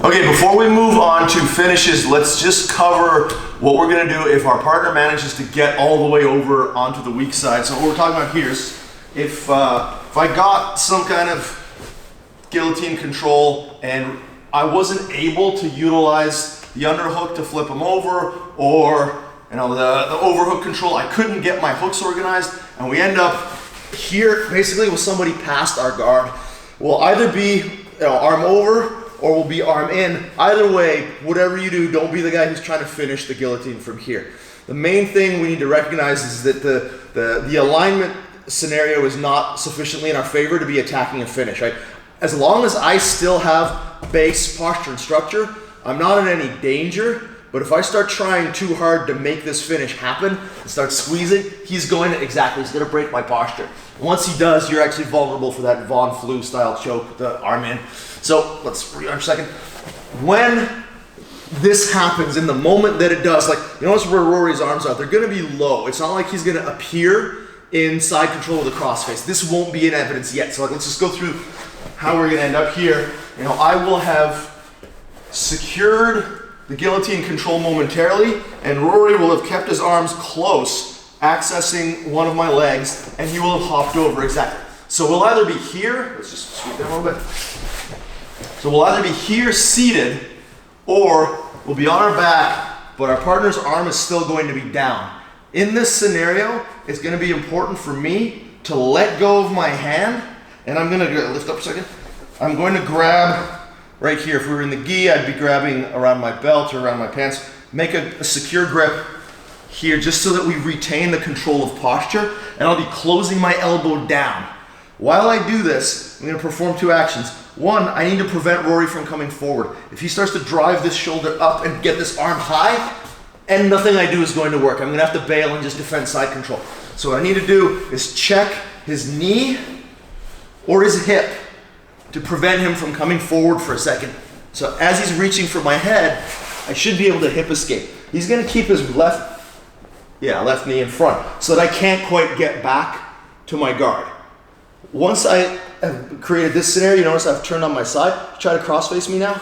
Okay, before we move on to finishes, let's just cover what we're gonna do if our partner manages to get all the way over onto the weak side. So what we're talking about here is if I got some kind of guillotine control and I wasn't able to utilize the underhook to flip him over, or the overhook control, I couldn't get my hooks organized, and we end up here basically with somebody past our guard. We'll either be arm over or we'll be arm in. Either way, whatever you do, don't be the guy who's trying to finish the guillotine from here. The main thing we need to recognize is that the alignment scenario is not sufficiently in our favor to be attacking a finish, right? As long as I still have base, posture, and structure, I'm not in any danger. But if I start trying too hard to make this finish happen and start squeezing, he's going to break my posture. Once he does, you're actually vulnerable for that Von Flue style choke, the arm in. So let's rearm a second. When this happens, in the moment that it does, like you notice where Rory's arms are, they're gonna be low. It's not like he's gonna appear in side control with a crossface. This won't be in evidence yet. So let's just go through how we're gonna end up here. I will have secured the guillotine control momentarily, and Rory will have kept his arms close, accessing one of my legs, and he will have hopped over exactly. So we'll either be here, let's just sweep down a little bit. So we'll either be here seated, or we'll be on our back, but our partner's arm is still going to be down. In this scenario, it's gonna be important for me to let go of my hand, and I'm gonna lift up a second. I'm going to grab right here. If we were in the gi, I'd be grabbing around my belt or around my pants. Make a secure grip here just so that we retain the control of posture, and I'll be closing my elbow down. While I do this, I'm gonna perform two actions. One, I need to prevent Rory from coming forward. If he starts to drive this shoulder up and get this arm high, and nothing I do is going to work. I'm gonna have to bail and just defend side control. So what I need to do is check his knee or his hip to prevent him from coming forward for a second. So as he's reaching for my head, I should be able to hip escape. He's gonna keep his left knee in front so that I can't quite get back to my guard. Once I have created this scenario, you notice I've turned on my side. Try to cross face me now.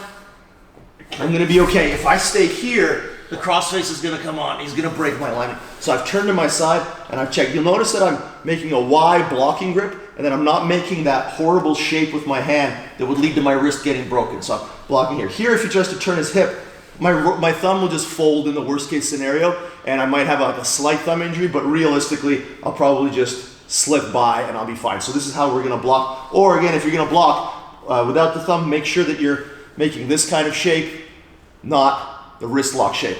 I'm gonna be okay. If I stay here, the cross face is gonna come on. He's gonna break my alignment. So I've turned to my side and I've checked. You'll notice that I'm making a Y blocking grip, and then I'm not making that horrible shape with my hand that would lead to my wrist getting broken. So I'm blocking here. Here, if he tries to turn his hip, my thumb will just fold in the worst case scenario, and I might have a slight thumb injury, but realistically, I'll probably just slip by and I'll be fine. So this is how we're gonna block. Or again, if you're gonna block without the thumb, make sure that you're making this kind of shape, not the wrist lock shape.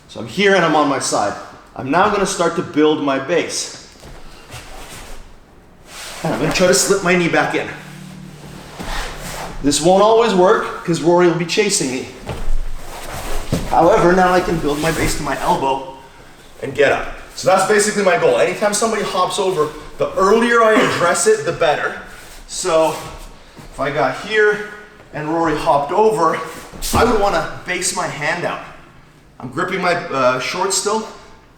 So I'm here and I'm on my side. I'm now gonna start to build my base. And I'm gonna try to slip my knee back in. This won't always work because Rory will be chasing me. However, now I can build my base to my elbow and get up. So that's basically my goal. Anytime somebody hops over, the earlier I address it, the better. So if I got here and Rory hopped over, I would wanna base my hand out. I'm gripping my shorts still,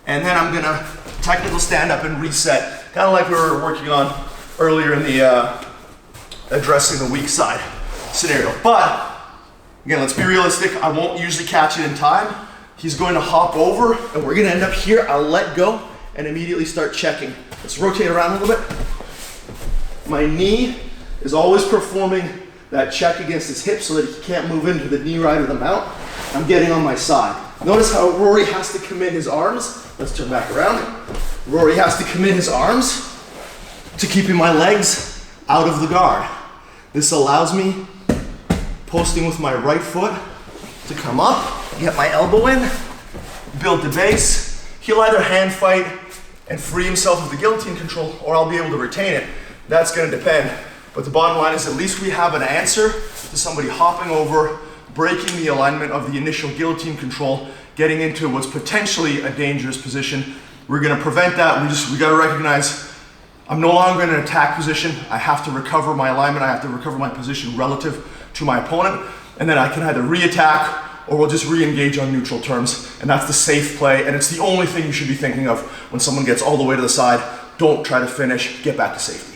and then I'm gonna technical stand up and reset, kind of like we were working on earlier in the addressing the weak side scenario. But again, let's be realistic. I won't usually catch it in time. He's going to hop over, and we're gonna end up here. I'll let go and immediately start checking. Let's rotate around a little bit. My knee is always performing that check against his hip so that he can't move into the knee right or the mount. I'm getting on my side. Notice how Rory has to commit his arms. Let's turn back around. Rory has to commit his arms to keeping my legs out of the guard. This allows me, posting with my right foot, to come up, get my elbow in, build the base. He'll either hand fight and free himself of the guillotine control, or I'll be able to retain it. That's gonna depend. But the bottom line is at least we have an answer to somebody hopping over, breaking the alignment of the initial guillotine control, getting into what's potentially a dangerous position. We're gonna prevent that. We gotta recognize I'm no longer in an attack position. I have to recover my alignment. I have to recover my position relative to my opponent. And then I can either re-attack or we'll just re-engage on neutral terms. And that's the safe play. And it's the only thing you should be thinking of when someone gets all the way to the side. Don't try to finish, get back to safety.